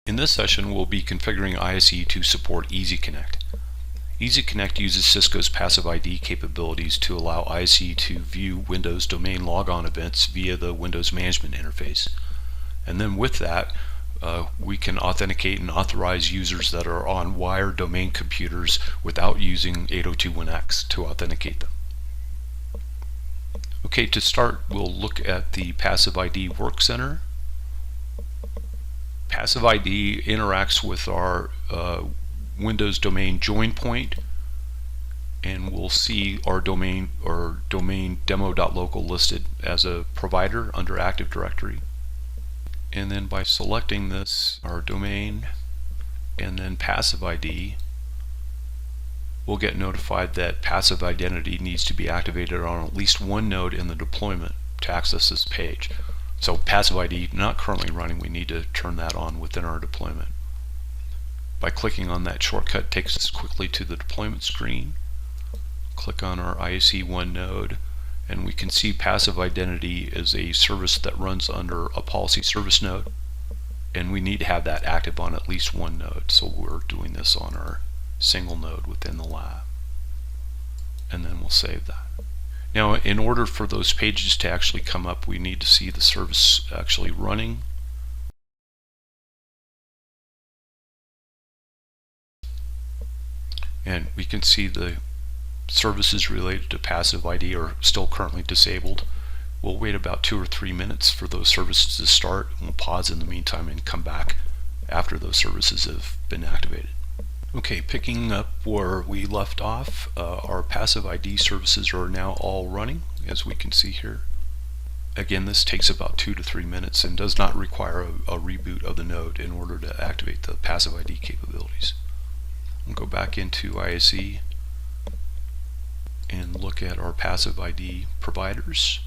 In this session, we'll be configuring ISE to support EasyConnect. EasyConnect uses Cisco's passive ID capabilities to allow ISE to view Windows domain logon events via the Windows Management Interface. And then with that, we can authenticate and authorize users that are on wired domain computers without using 802.1x to authenticate them. Okay, to start, we'll look at the Passive ID Work Center. Passive ID interacts with our Windows domain join point, and we'll see our domain demo.local listed as a provider under Active Directory. And then by selecting this, our domain, and then passive ID, we'll get notified that passive identity needs to be activated on at least one node in the deployment to access this page. So passive ID not currently running, we need to turn that on within our deployment. By clicking on that shortcut, it takes us quickly to the deployment screen. Click on our ISE1 node, and we can see passive identity is a service that runs under a policy service node, and we need to have that active on at least one node. So we're doing this on our single node within the lab, and then we'll save that. Now, in order for those pages to actually come up, we need to see the service actually running. And we can see the services related to passive ID are still currently disabled. We'll wait about 2 or 3 minutes for those services to start, and we'll pause in the meantime and come back after those services have been activated. Okay, picking up where we left off, our passive ID services are now all running, as we can see here. Again, this takes about 2 to 3 minutes and does not require a reboot of the node in order to activate the passive ID capabilities. We'll go back into ISE and look at our passive ID providers,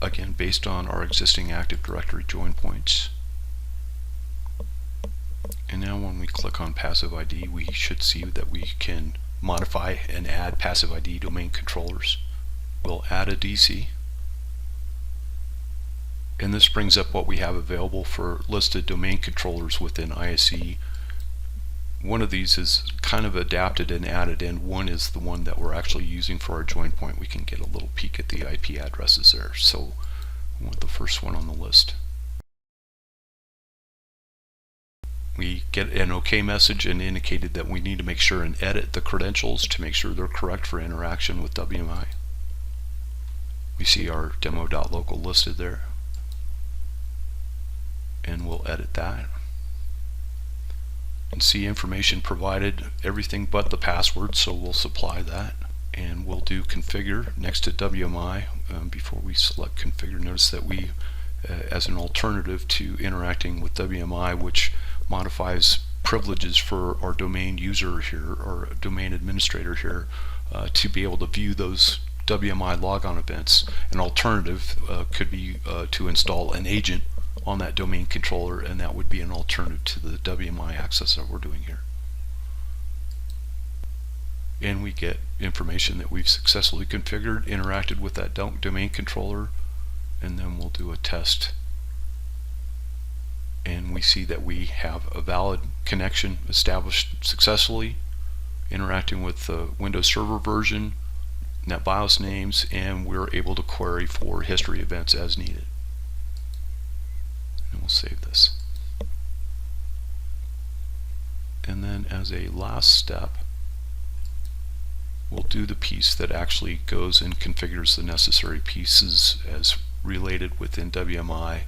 again based on our existing Active Directory join points. And now when we click on passive ID, we should see that we can modify and add passive ID domain controllers. We'll add a DC, and this brings up what we have available for listed domain controllers within ISE. One of these is kind of adapted and added, and one is the one that we're actually using for our join point. We can get a little peek at the IP addresses there. So we want the first one on the list. We get an OK message and indicated that we need to make sure and edit the credentials to make sure they're correct for interaction with WMI. We see our demo.local listed there, and we'll edit that and see information provided, everything but the password, so we'll supply that, and we'll do configure next to WMI. Before we select configure, notice that we as an alternative to interacting with WMI, which modifies privileges for our domain user here, or domain administrator here, to be able to view those WMI logon events. An alternative could be to install an agent on that domain controller, and that would be an alternative to the WMI access that we're doing here. And we get information that we've successfully configured, interacted with that domain controller, and then we'll do a test. And we see that we have a valid connection established successfully, interacting with the Windows Server version, NetBIOS names, and we're able to query for history events as needed. And we'll save this. And then as a last step, we'll do the piece that actually goes and configures the necessary pieces as related within WMI,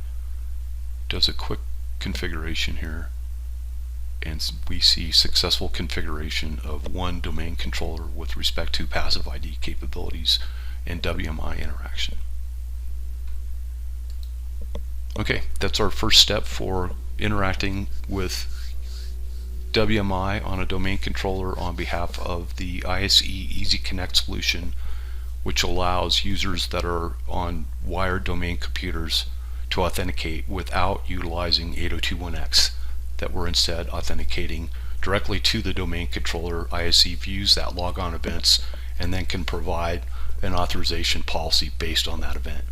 does a quick configuration here, and we see successful configuration of one domain controller with respect to passive ID capabilities and WMI interaction. Okay, that's our first step for interacting with WMI on a domain controller on behalf of the ISE EasyConnect solution, which allows users that are on wired domain computers to authenticate without utilizing 802.1x, that we're instead authenticating directly to the domain controller. ISE views that logon events and then can provide an authorization policy based on that event.